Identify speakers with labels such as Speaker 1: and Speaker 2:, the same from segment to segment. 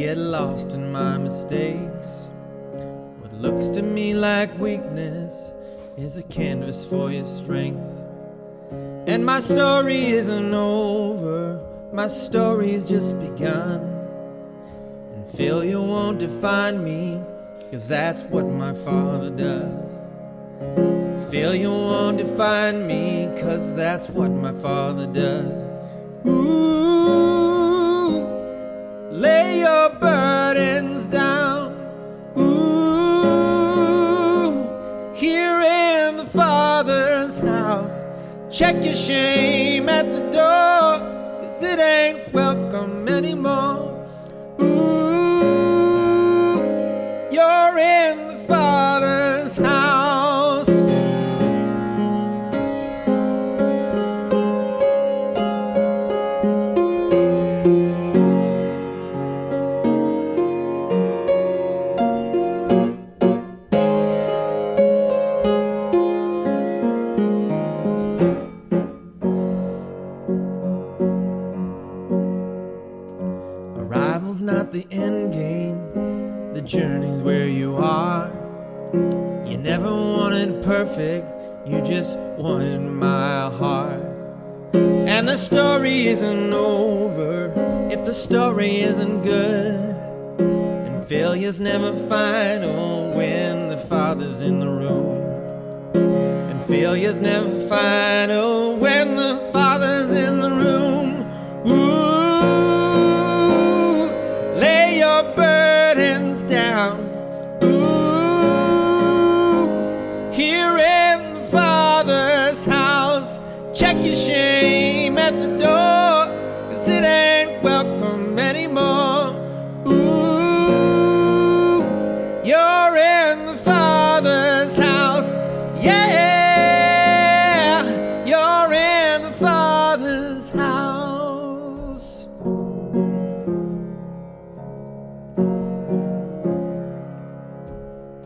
Speaker 1: get lost in my mistakes. What looks to me like weakness is a canvas for your strength. And my story isn't over, my story's just begun. And failure won't define me, 'cause that's what my Father does. Failure won't define me, 'cause that's what my Father does. Ooh, lay your burdens down. Ooh, here in the Father's house. Check your shame at the door, 'cause it ain't welcome anymore. Ooh, you're in the Father's house. Arrival's not the end game, the journey's where you are. You never wanted perfect, you just wanted my heart. And the story isn't over if the story isn't good. And failure's never final when the Father's in the room. And failure's never final when the Father's in the room. Ooh, lay your burdens down. Ooh, here in the Father's house. Check your shame at the door, 'cause it ain't welcome anymore. Ooh, you're in the Father's house. Yeah, you're in the Father's house.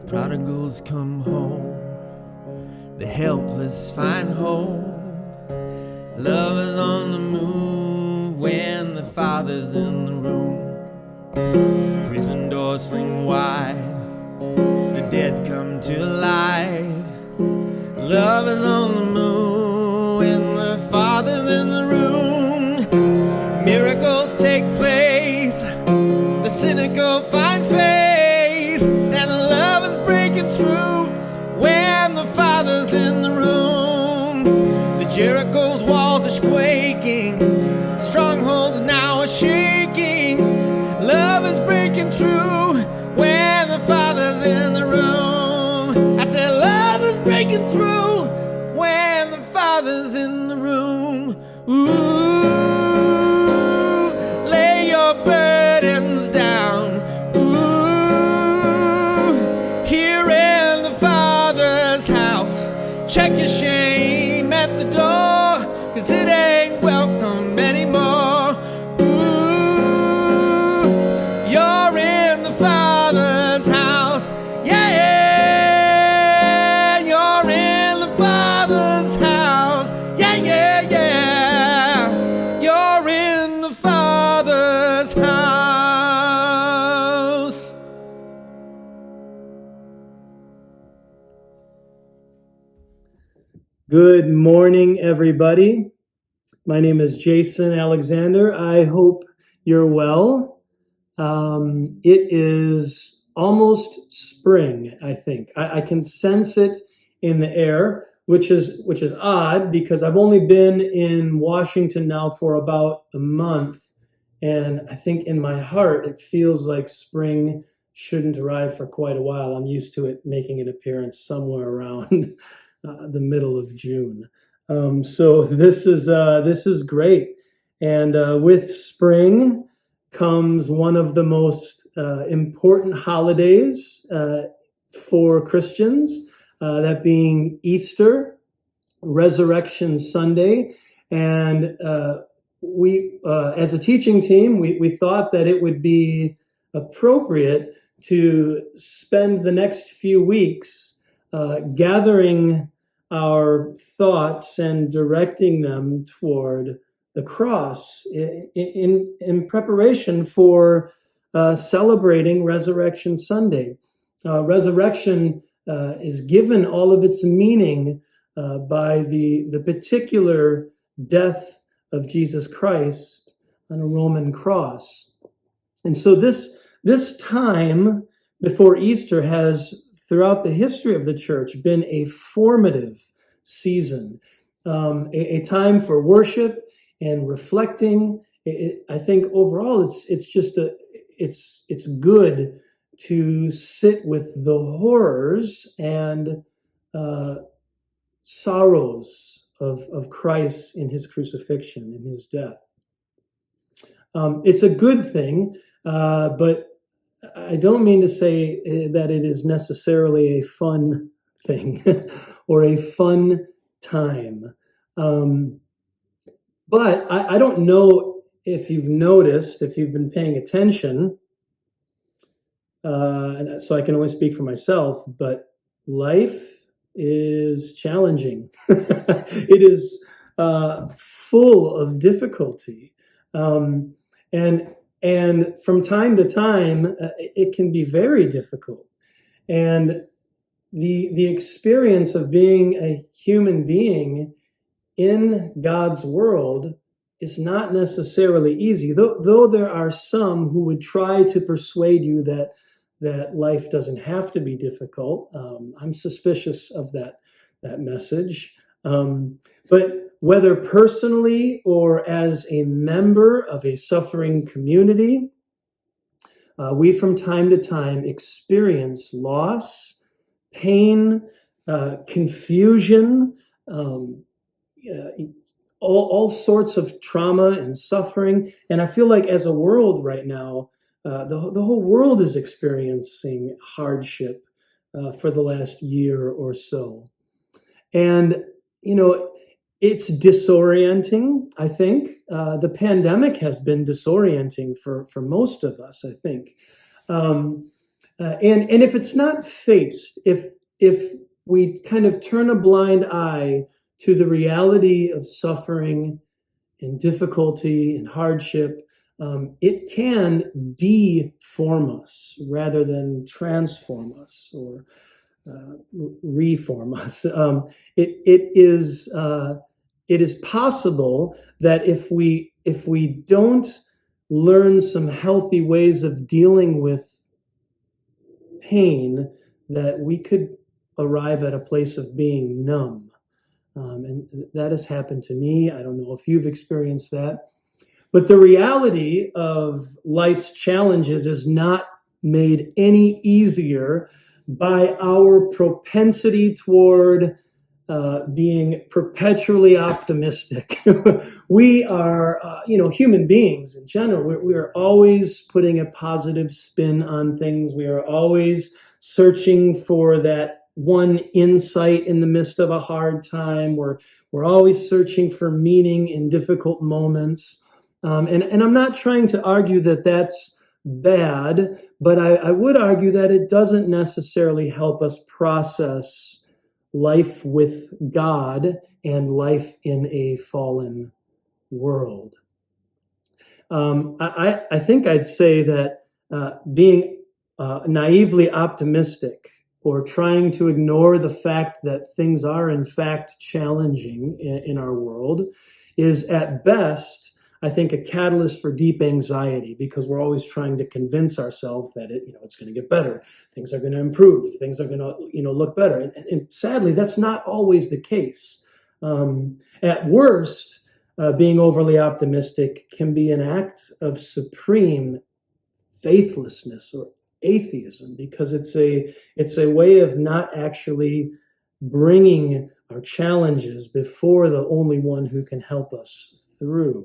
Speaker 1: Prodigals come home, the helpless find hope. Love is on the move when the Father's in the room. Prison doors fling wide, the dead come to life. Love is on the move when the Father's in the room. Miracles take place, the cynical find faith, and love is breaking through when the Father's in the room. The Jericho's walls are quaking, strongholds now are shaking. Love is breaking through when the Father's in the room. I said love is breaking through when the Father's in the room. Ooh, lay your burdens down. Ooh, here in the Father's house. Check your shame at the door, 'cause it ain't welcome anymore. Ooh, you're in the Father's house. Yeah, you're in the Father's house. Yeah, yeah, yeah, you're in the Father's house.
Speaker 2: Good morning, everybody. My name is Jason Alexander. I hope you're well. It is almost spring, I think. I can sense it in the air, which is odd because I've only been in Washington now for about a month, and I think in my heart it feels like spring shouldn't arrive for quite a while. I'm used to it making an appearance somewhere around the middle of June. So this is great, and with spring comes one of the most important holidays for Christians, that being Easter, Resurrection Sunday. And we, as a teaching team, we thought that it would be appropriate to spend the next few weeks gathering our thoughts and directing them toward the cross in preparation for celebrating Resurrection Sunday. Resurrection is given all of its meaning by the particular death of Jesus Christ on a Roman cross. And so this time before Easter has, throughout the history of the church, been a formative season, a time for worship and reflecting. I think overall it's good to sit with the horrors and sorrows of Christ in his crucifixion, in his death. It's a good thing, but I don't mean to say that it is necessarily a fun thing or a fun time. But I don't know if you've noticed, if you've been paying attention, and so I can only speak for myself, but life is challenging. It is full of difficulty. And from time to time, it can be very difficult. And the experience of being a human being in God's world is not necessarily easy, though there are some who would try to persuade you that life doesn't have to be difficult. I'm suspicious of that message. But whether personally or as a member of a suffering community, we from time to time experience loss, pain, confusion, all sorts of trauma and suffering. And I feel like as a world right now, the whole world is experiencing hardship for the last year or so. And, it's disorienting, I think. The pandemic has been disorienting for most of us, I think. And if it's not faced, if we kind of turn a blind eye to the reality of suffering and difficulty and hardship, it can deform us rather than transform us or reform us. It is possible that if we don't learn some healthy ways of dealing with pain, that we could arrive at a place of being numb. And that has happened to me. I don't know if you've experienced that. But the reality of life's challenges is not made any easier by our propensity toward being perpetually optimistic. We are, human beings in general. We are always putting a positive spin on things. We are always searching for that one insight in the midst of a hard time. We're always searching for meaning in difficult moments. And I'm not trying to argue that that's bad, but I would argue that it doesn't necessarily help us process life with God and life in a fallen world. I think I'd say that being naively optimistic or trying to ignore the fact that things are in fact challenging in our world is at best, I think, a catalyst for deep anxiety, because we're always trying to convince ourselves that it's going to get better, things are going to improve, things are going to look better, and sadly, that's not always the case. At worst, being overly optimistic can be an act of supreme faithlessness or atheism, because it's a way of not actually bringing our challenges before the only one who can help us through.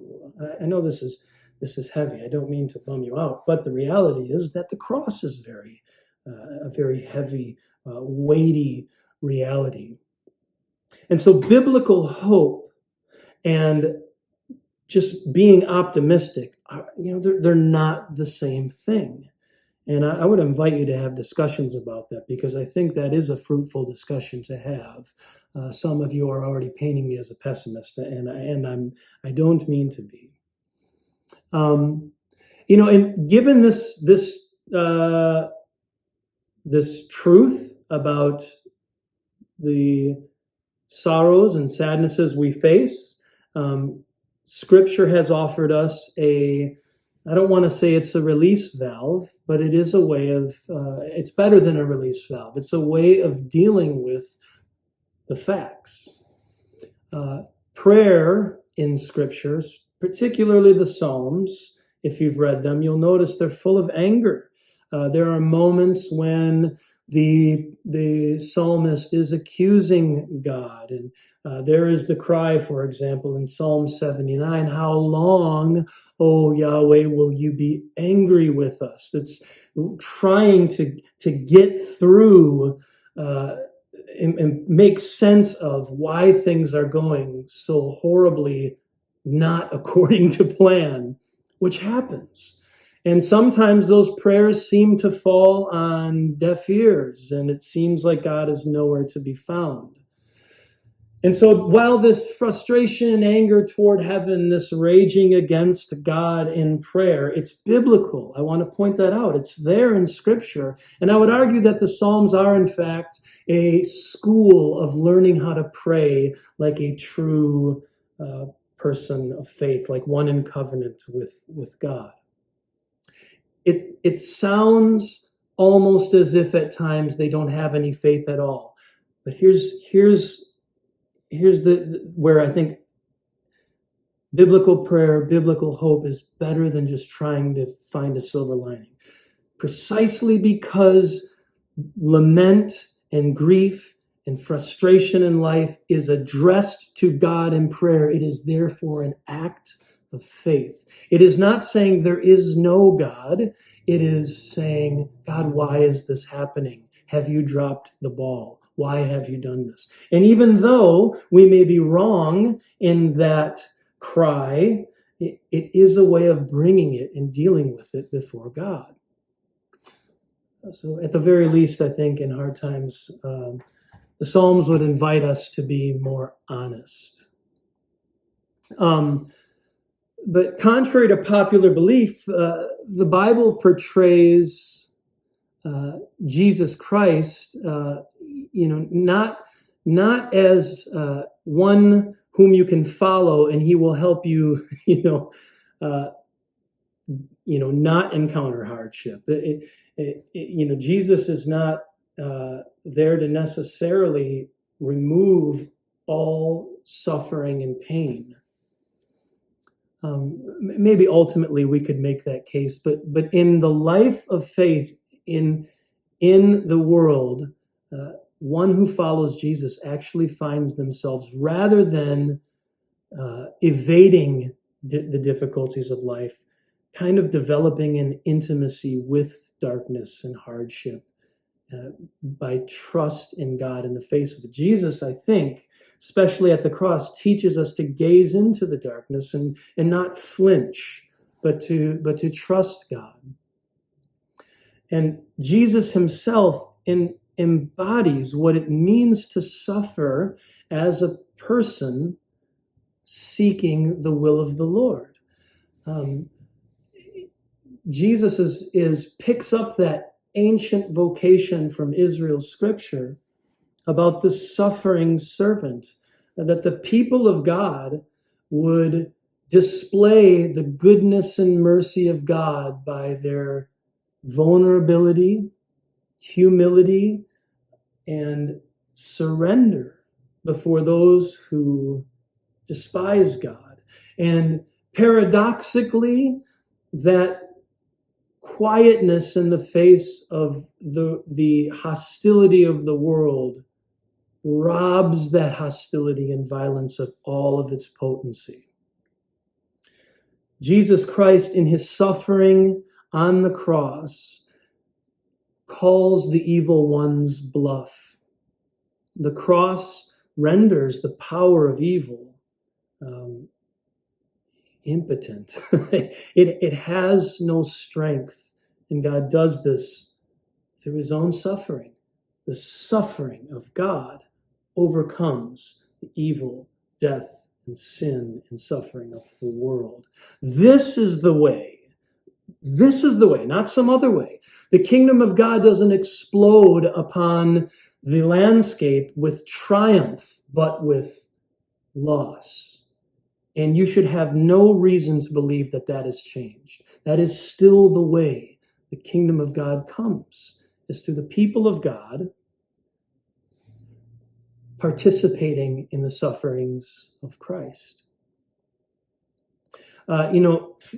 Speaker 2: I know this is heavy. I don't mean to bum you out, but the reality is that the cross is a very heavy, weighty reality. And so biblical hope and just being optimistic, they're not the same thing. And I would invite you to have discussions about that, because I think that is a fruitful discussion to have. Some of you are already painting me as a pessimist, and I don't mean to be. And given this truth about the sorrows and sadnesses we face, Scripture has offered us I don't want to say it's a release valve, but it is a way of, it's better than a release valve. It's a way of dealing with the facts. Prayer in Scriptures, particularly the Psalms, if you've read them, you'll notice they're full of anger. There are moments when the psalmist is accusing God. And there is the cry, for example, in Psalm 79, "How long, O Yahweh, will you be angry with us?" It's trying to get through and make sense of why things are going so horribly not according to plan, which happens. And sometimes those prayers seem to fall on deaf ears, and it seems like God is nowhere to be found. And so while this frustration and anger toward heaven, this raging against God in prayer, it's biblical. I want to point that out. It's there in Scripture. And I would argue that the Psalms are, in fact, a school of learning how to pray like a true person of faith, like one in covenant with God. It sounds almost as if at times they don't have any faith at all. But here's where I think biblical prayer, biblical hope is better than just trying to find a silver lining. Precisely because lament and grief and frustration in life is addressed to God in prayer, it is therefore an act of faith. It is not saying there is no God. It is saying, God, why is this happening? Have you dropped the ball? Why have you done this? And even though we may be wrong in that cry, it is a way of bringing it and dealing with it before God. So at the very least, I think in hard times, the Psalms would invite us to be more honest. But contrary to popular belief, the Bible portrays Jesus Christ, not as one whom you can follow and he will help you, not encounter hardship. Jesus is not there to necessarily remove all suffering and pain. Maybe ultimately we could make that case, but in the life of faith in the world, one who follows Jesus actually finds themselves, rather than evading the difficulties of life, kind of developing an intimacy with darkness and hardship by trust in God in the face of it. Jesus, I think, especially at the cross, teaches us to gaze into the darkness and not flinch, but to trust God. And Jesus himself embodies what it means to suffer as a person seeking the will of the Lord. Jesus picks up that ancient vocation from Israel's scripture about the suffering servant, that the people of God would display the goodness and mercy of God by their vulnerability, humility, and surrender before those who despise God. And paradoxically, that quietness in the face of the hostility of the world robs that hostility and violence of all of its potency. Jesus Christ, in his suffering on the cross, calls the evil one's bluff. The cross renders the power of evil impotent. It has no strength, and God does this through his own suffering. The suffering of God overcomes the evil, death, and sin and suffering of the world. This is the way This is the way, not some other way. The kingdom of God doesn't explode upon the landscape with triumph, but with loss. And you should have no reason to believe that that has changed. That is still the way the kingdom of God comes, is through the people of God participating in the sufferings of Christ.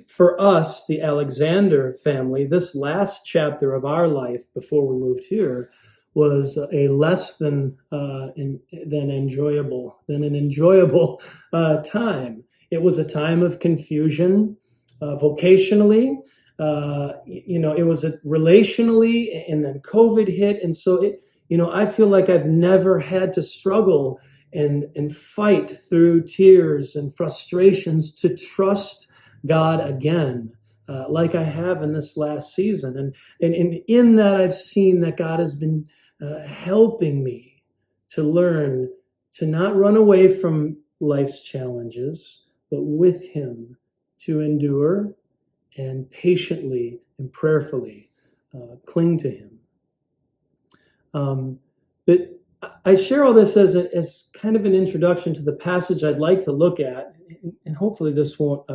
Speaker 2: For us, the Alexander family, this last chapter of our life before we moved here was a less than an enjoyable time. It was a time of confusion, vocationally. It was relationally, and then COVID hit, and so I feel like I've never had to struggle and fight through tears and frustrations to trust God again, like I have in this last season. And in that, I've seen that God has been helping me to learn to not run away from life's challenges, but with Him to endure and patiently and prayerfully cling to Him. But I share all this as kind of an introduction to the passage I'd like to look at, and hopefully this won't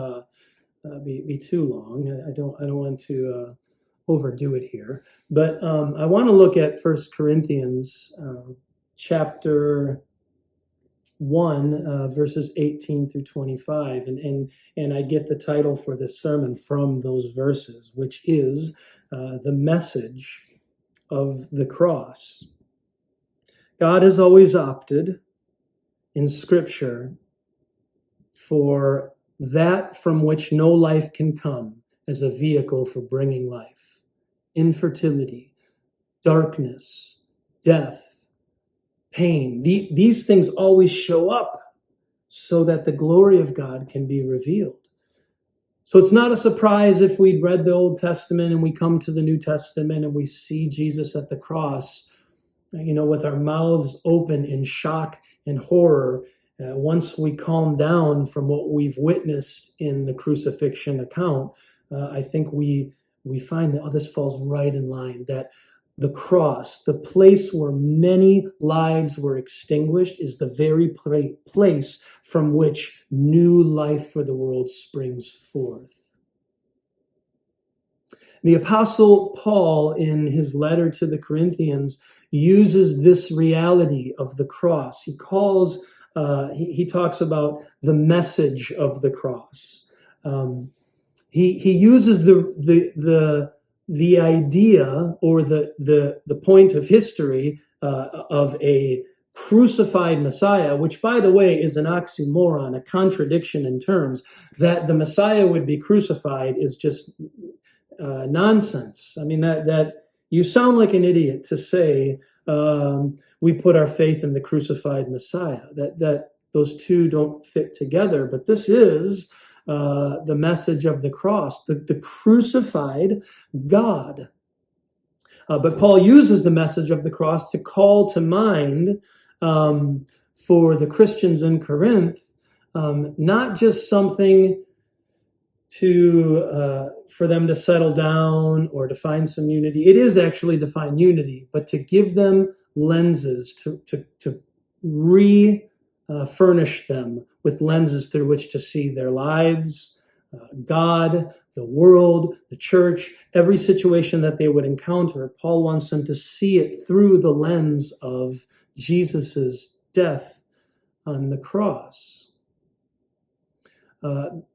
Speaker 2: be too long. I don't want to overdo it here, but I want to look at 1 Corinthians chapter 1, verses 18 through 25, and I get the title for this sermon from those verses, which is the message of the cross. God has always opted in Scripture for that from which no life can come as a vehicle for bringing life. Infertility, darkness, death, pain. These things always show up so that the glory of God can be revealed. So it's not a surprise if we'd read the Old Testament and we come to the New Testament and we see Jesus at the cross, with our mouths open in shock and horror. Once we calm down from what we've witnessed in the crucifixion account, I think we find that this falls right in line, that the cross, the place where many lives were extinguished, is the very place from which new life for the world springs forth. The Apostle Paul, in his letter to the Corinthians, uses this reality of the cross. He talks about the message of the cross. He uses the idea or the point of history of a crucified Messiah, which, by the way, is an oxymoron, a contradiction in terms. That the Messiah would be crucified is just nonsense. I mean, that you sound like an idiot to say we put our faith in the crucified Messiah. That those two don't fit together. But this is the message of the cross, the crucified God. But Paul uses the message of the cross to call to mind for the Christians in Corinth, not just something for them to settle down or to find some unity. It is actually to find unity, but to give them lenses, to furnish them with lenses through which to see their lives, God, the world, the church, every situation that they would encounter. Paul wants them to see it through the lens of Jesus's death on the cross.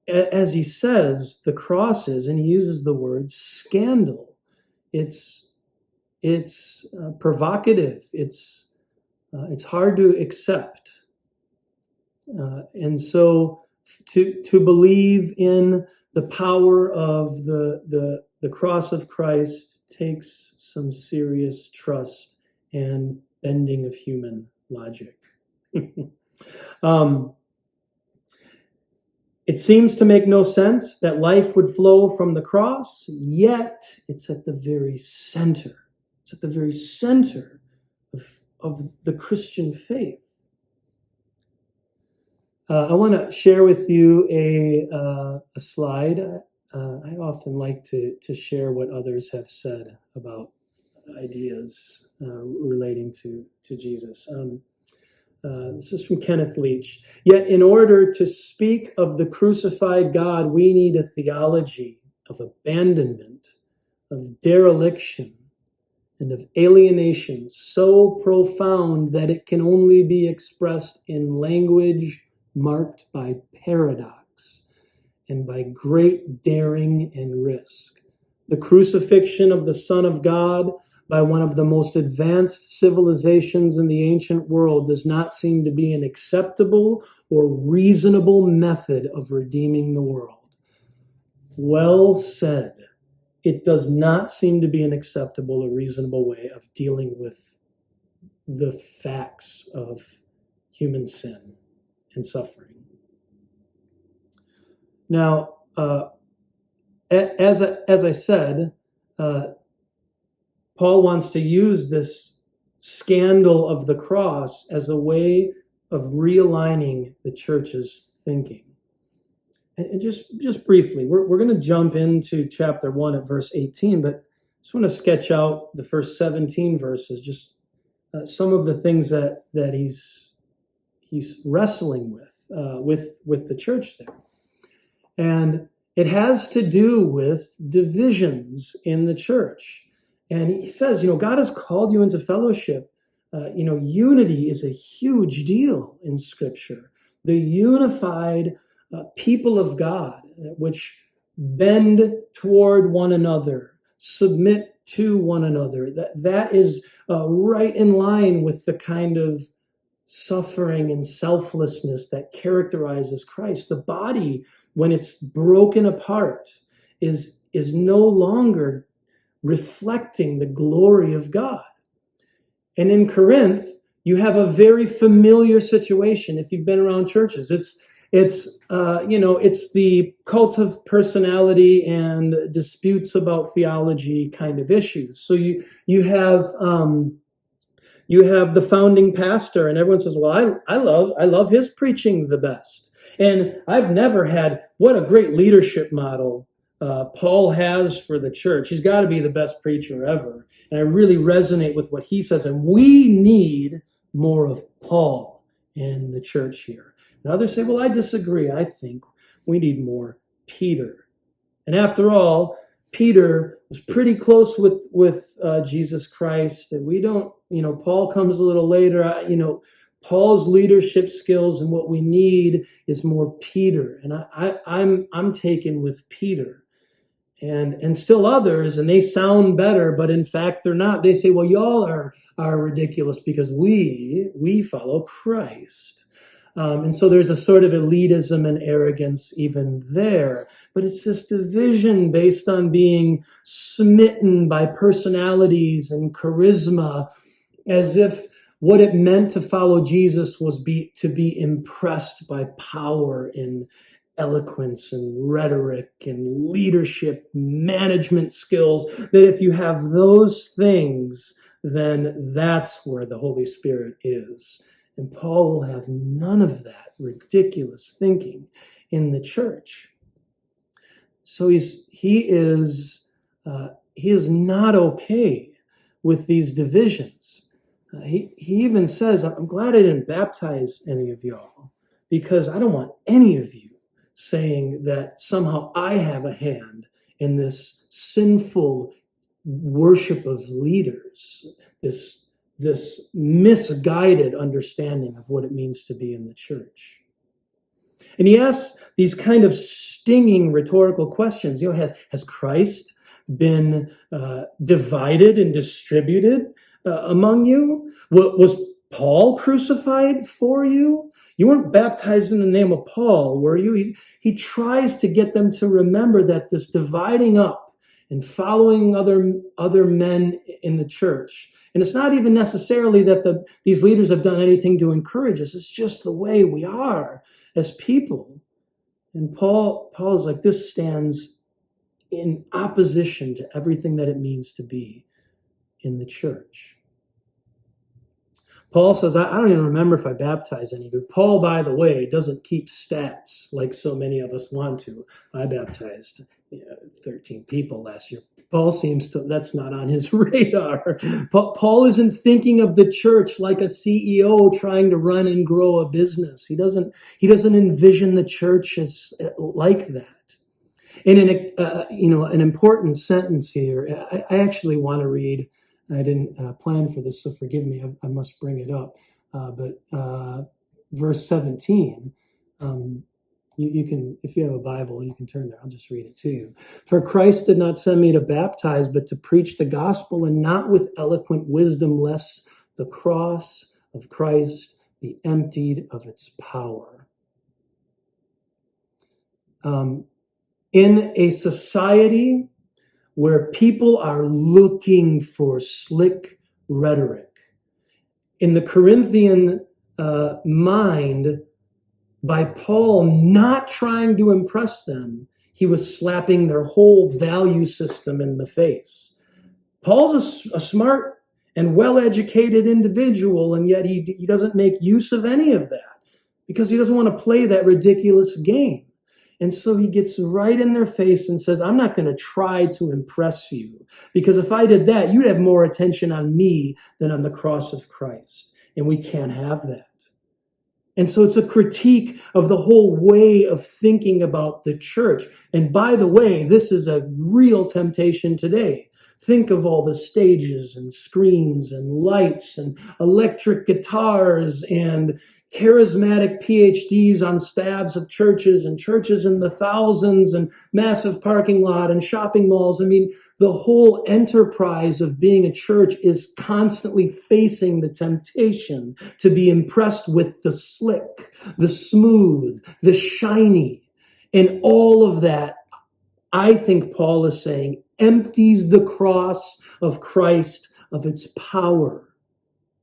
Speaker 2: As he says, the cross is, and he uses the word scandal. It's provocative. It's hard to accept. And so to believe in the power of the cross of Christ takes some serious trust and bending of human logic. It seems to make no sense that life would flow from the cross, yet it's at the very center. It's at the very center of the Christian faith. I want to share with you a slide. I often like to share what others have said about ideas relating to Jesus. This is from Kenneth Leach. Yet, in order to speak of the crucified God, we need a theology of abandonment, of dereliction, and of alienation so profound that it can only be expressed in language marked by paradox and by great daring and risk. The crucifixion of the Son of God by one of the most advanced civilizations in the ancient world does not seem to be an acceptable or reasonable method of redeeming the world. Well said. It does not seem to be an acceptable or reasonable way of dealing with the facts of human sin and suffering. Now, as I said, Paul wants to use this scandal of the cross as a way of realigning the church's thinking. And just briefly, we're going to jump into chapter 1 at verse 18, but I just want to sketch out the first 17 verses, just some of the things that he's wrestling with the church there. And it has to do with divisions in the church. And he says, God has called you into fellowship. Unity is a huge deal in Scripture. The unified people of God, which bend toward one another, submit to one another. That is right in line with the kind of suffering and selflessness that characterizes Christ. The body, when it's broken apart, is no longer reflecting the glory of God. And in Corinth, you have a very familiar situation if you've been around churches. It's the cult of personality and disputes about theology kind of issues. So you have the founding pastor, and everyone says, "Well, I love his preaching the best." And I've never had what a great leadership model Paul has for the church. He's got to be the best preacher ever. And I really resonate with what he says. And we need more of Paul in the church here. And others say, well, I disagree. I think we need more Peter. And after all, Peter was pretty close with Jesus Christ. And we don't, Paul comes a little later. Paul's leadership skills and what we need is more Peter. And I'm taken with Peter. And still others, and they sound better, but in fact they're not. They say, well, y'all are ridiculous because we follow Christ. And so there's a sort of elitism and arrogance even there. But it's this division based on being smitten by personalities and charisma, as if what it meant to follow Jesus was to be impressed by power and eloquence and rhetoric and leadership, management skills, that if you have those things, then that's where the Holy Spirit is. And Paul will have none of that ridiculous thinking in the church. So he is not okay with these divisions. He even says, I'm glad I didn't baptize any of y'all, because I don't want any of you saying that somehow I have a hand in this sinful worship of leaders, this misguided understanding of what it means to be in the church. And he asks these kind of stinging rhetorical questions. Has Christ been divided and distributed among you? Was Paul crucified for you? You weren't baptized in the name of Paul, were you? He tries to get them to remember that this dividing up and following other men in the church. And it's not even necessarily that these leaders have done anything to encourage us. It's just the way we are as people. And Paul is like, this stands in opposition to everything that it means to be in the church. Paul says, I don't even remember if I baptized any of you. Paul, by the way, doesn't keep stats like so many of us want to. I baptized 13 people last year. Paul seems to, that's not on his radar. Paul isn't thinking of the church like a CEO trying to run and grow a business. He doesn't envision the church as like that. And an important sentence here, I actually want to read. I didn't plan for this, so forgive me. I must bring it up. But verse 17, you can, if you have a Bible, you can turn there. I'll just read it to you. For Christ did not send me to baptize, but to preach the gospel, and not with eloquent wisdom, lest the cross of Christ be emptied of its power. In a society where people are looking for slick rhetoric, in the Corinthian mind, by Paul not trying to impress them, he was slapping their whole value system in the face. Paul's a smart and well-educated individual, and yet he doesn't make use of any of that because he doesn't want to play that ridiculous game. And so he gets right in their face and says, I'm not going to try to impress you, because if I did that, you'd have more attention on me than on the cross of Christ. And we can't have that. And so it's a critique of the whole way of thinking about the church. And by the way, this is a real temptation today. Think of all the stages and screens and lights and electric guitars and charismatic PhDs on staffs of churches and churches in the thousands and massive parking lot and shopping malls. I mean, the whole enterprise of being a church is constantly facing the temptation to be impressed with the slick, the smooth, the shiny. And all of that, I think Paul is saying, empties the cross of Christ of its power,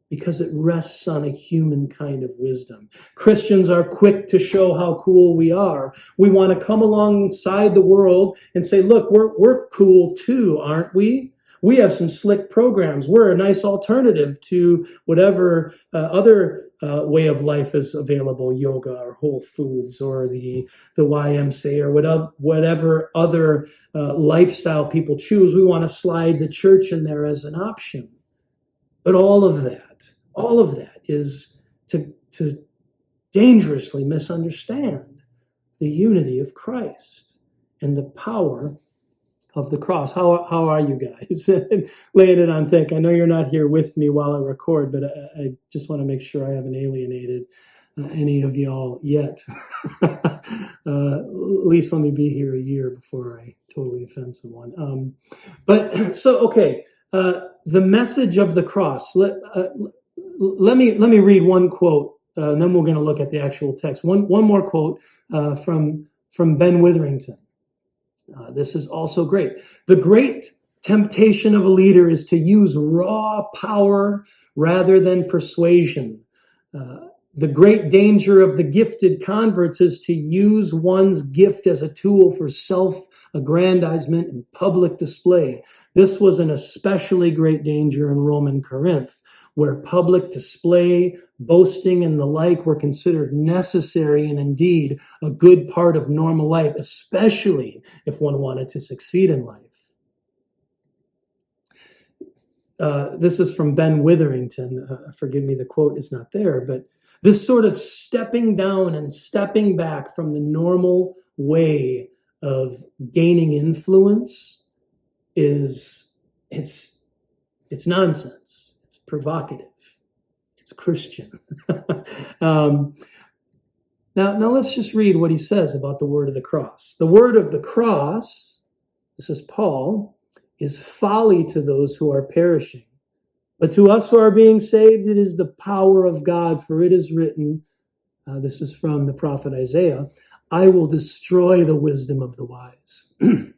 Speaker 2: because it rests on a human kind of wisdom. Christians are quick to show how cool we are. We want to come alongside the world and say, look, we're cool too, aren't we? We have some slick programs. We're a nice alternative to whatever other way of life is available, yoga or Whole Foods or the YMCA or whatever other lifestyle people choose. We want to slide the church in there as an option. But all of that is to dangerously misunderstand the unity of Christ and the power of the cross. How are you guys? Laying it on thick. I know you're not here with me while I record, but I just want to make sure I haven't alienated any of y'all yet. At least let me be here a year before I totally offend someone. The message of the cross. Let me read one quote, and then we're going to look at the actual text. One more quote from Ben Witherington. This is also great. The great temptation of a leader is to use raw power rather than persuasion. The great danger of the gifted converts is to use one's gift as a tool for self-aggrandizement and public display. This was an especially great danger in Roman Corinth, where public display, boasting, and the like were considered necessary and indeed a good part of normal life, especially if one wanted to succeed in life. This is from Ben Witherington. Forgive me, the quote is not there, but this sort of stepping down and stepping back from the normal way of gaining influence it's nonsense. It's provocative. It's Christian. Now let's just read what he says about the word of the cross. The word of the cross, this is Paul, is folly to those who are perishing. But to us who are being saved, it is the power of God, for it is written, this is from the prophet Isaiah, I will destroy the wisdom of the wise. And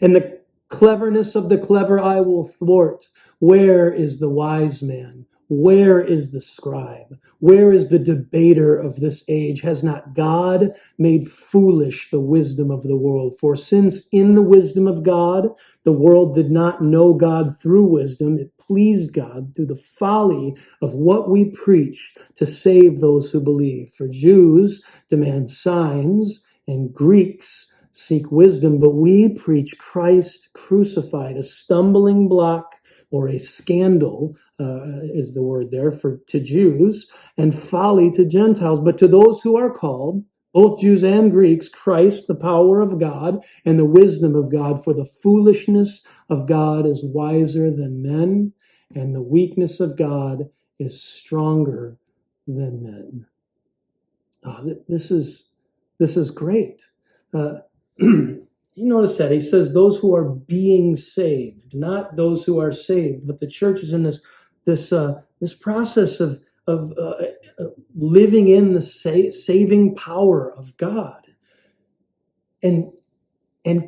Speaker 2: the cleverness of the clever I will thwart. Where is the wise man? Where is the scribe? Where is the debater of this age? Has not God made foolish the wisdom of the world? For since in the wisdom of God, the world did not know God through wisdom, it pleased God through the folly of what we preach to save those who believe. For Jews demand signs and Greeks seek wisdom, but we preach Christ crucified, a stumbling block or a scandal, is the word there, to Jews, and folly to Gentiles. But to those who are called, both Jews and Greeks, Christ, the power of God and the wisdom of God, for the foolishness of God is wiser than men, and the weakness of God is stronger than men. Oh, this is great. You notice that he says those who are being saved, not those who are saved, but the church is in this process of living in the saving power of God. And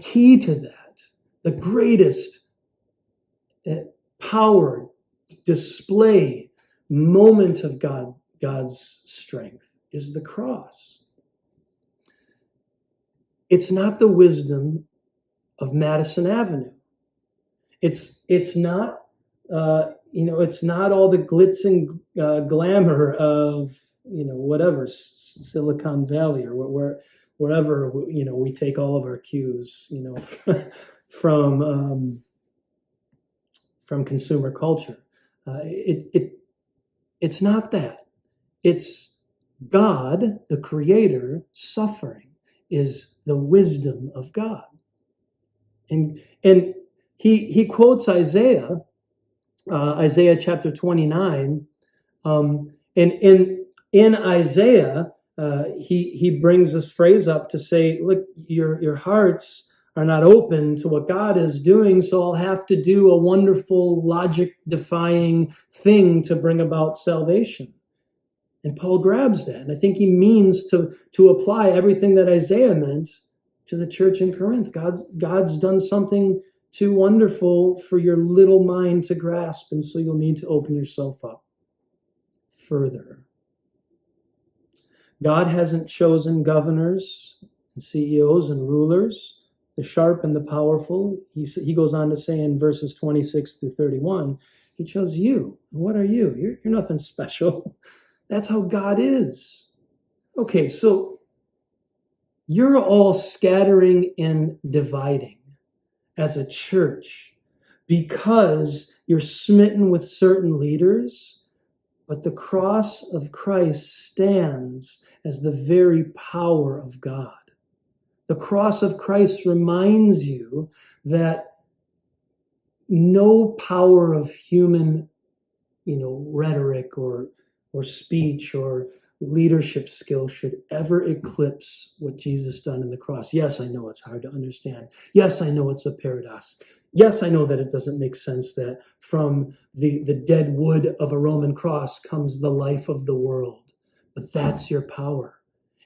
Speaker 2: key to that, the greatest power, display, moment of God's strength is the cross. It's not the wisdom of Madison Avenue. It's not it's not all the glitz and glamour of whatever Silicon Valley or wherever we take all of our cues from consumer culture. It's not that. It's God, the Creator, suffering is the wisdom of God. And he quotes Isaiah chapter 29. And in Isaiah, he brings this phrase up to say, look, your hearts are not open to what God is doing, so I'll have to do a wonderful, logic-defying thing to bring about salvation. And Paul grabs that. And I think he means to apply everything that Isaiah meant to the church in Corinth. God's done something too wonderful for your little mind to grasp, and so you'll need to open yourself up further. God hasn't chosen governors and CEOs and rulers, the sharp and the powerful. He goes on to say in verses 26 through 31, he chose you. And what are you? You're nothing special. That's how God is. Okay, so you're all scattering and dividing as a church because you're smitten with certain leaders, but the cross of Christ stands as the very power of God. The cross of Christ reminds you that no power of human, rhetoric or speech or leadership skill should ever eclipse what Jesus done in the cross. Yes, I know it's hard to understand. Yes, I know it's a paradox. Yes, I know that it doesn't make sense that from the dead wood of a Roman cross comes the life of the world. But that's your power.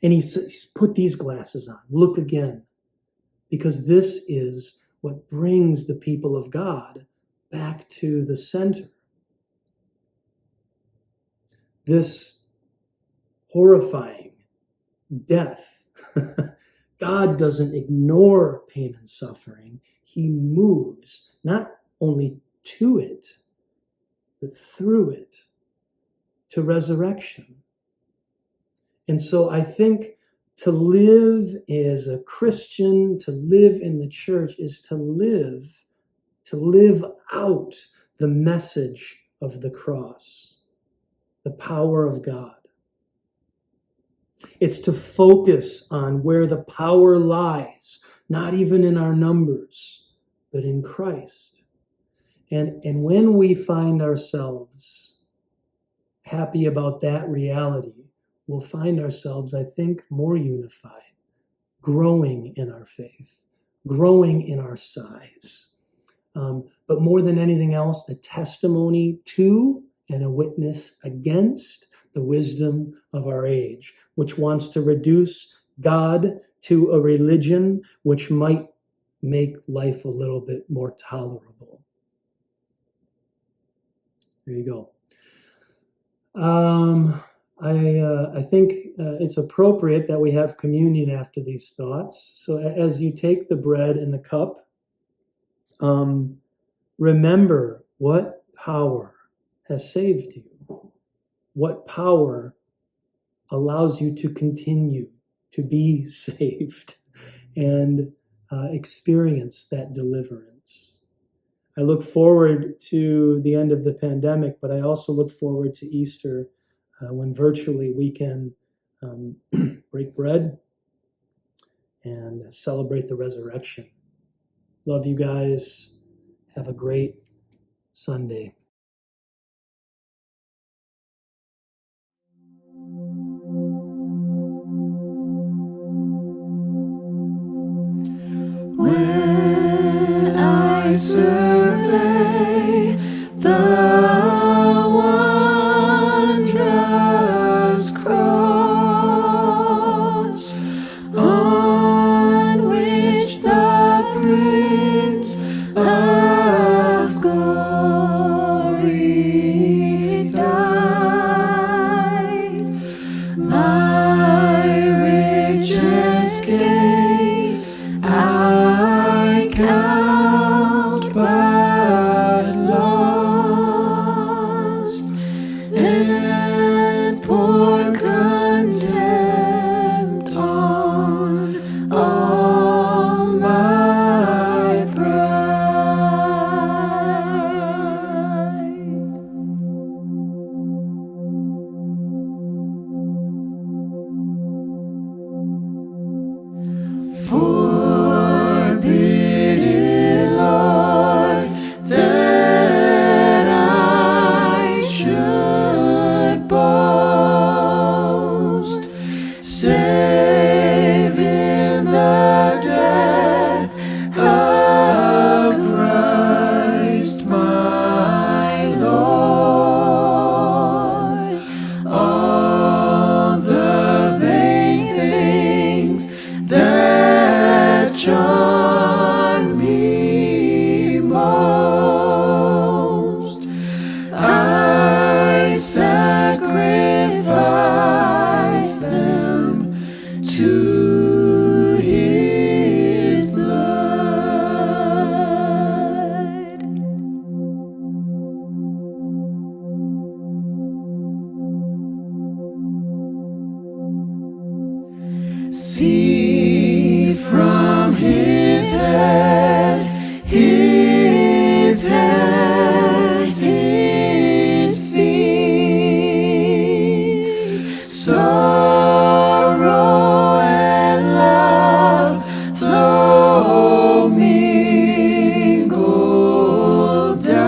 Speaker 2: And he's put these glasses on. Look again. Because this is what brings the people of God back to the center. This horrifying death. God doesn't ignore pain and suffering. He moves not only to it, but through it to resurrection. And so I think to live as a Christian, to live in the church, is to live out the message of the cross, the power of God. It's to focus on where the power lies, not even in our numbers, but in Christ. And when we find ourselves happy about that reality, we'll find ourselves, I think, more unified, growing in our faith, growing in our size. But more than anything else, a testimony to and a witness against the wisdom of our age, which wants to reduce God to a religion which might make life a little bit more tolerable. There you go. I think it's appropriate that we have communion after these thoughts. So as you take the bread and the cup, remember what power has saved you. What power allows you to continue to be saved and experience that deliverance. I look forward to the end of the pandemic, but I also look forward to Easter when virtually we can break bread and celebrate the resurrection. Love you guys. Have a great Sunday.
Speaker 1: When I survey the wondrous cross on which the Prince of Glory died, my richest gain I count but loss, and pour contempt on all my pride. Forbid it, Lord, that I should boast, save in the death of Christ my Lord. All the vain things that charm me most, I sacrifice them to His blood. See from His head, His hands, His feet, sorrow and love flow mingled down.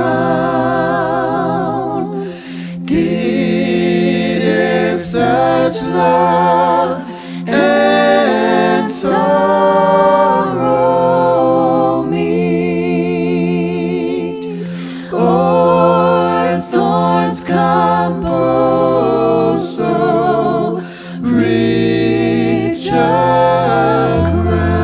Speaker 1: Did e'er such love and sorrow meet, or thorns compose so rich a crown?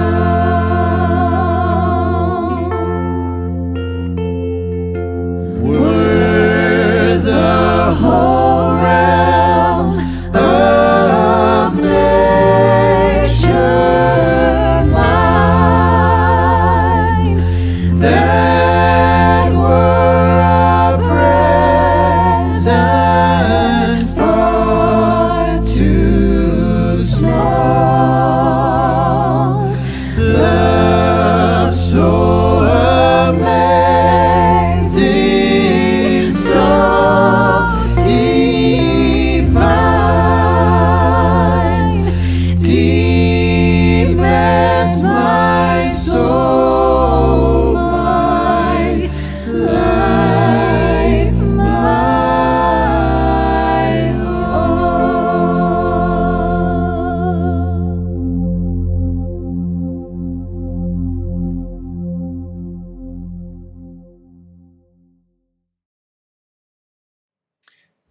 Speaker 1: Were the whole realm of nature mine, that were a present far too small. Love so amazing, so divine, demands my soul, my life, my all.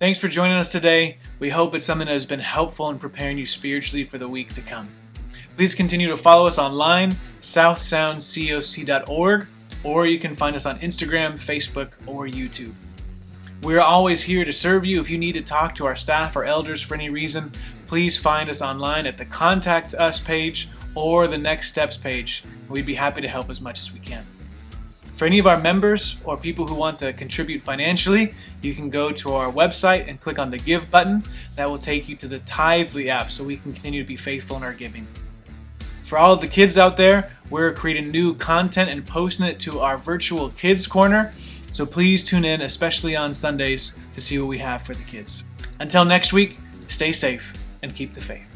Speaker 3: Thanks for joining us today. We hope it's something that has been helpful in preparing you spiritually for the week to come. Please continue to follow us online, southsoundcoc.org, or you can find us on Instagram, Facebook, or YouTube. We're always here to serve you. If you need to talk to our staff or elders for any reason, please find us online at the Contact Us page or the Next Steps page. We'd be happy to help as much as we can. For any of our members or people who want to contribute financially, you can go to our website and click on the Give button. That will take you to the Tithely app so we can continue to be faithful in our giving. For all of the kids out there, we're creating new content and posting it to our virtual Kids Corner. So please tune in, especially on Sundays, to see what we have for the kids. Until next week, stay safe and keep the faith.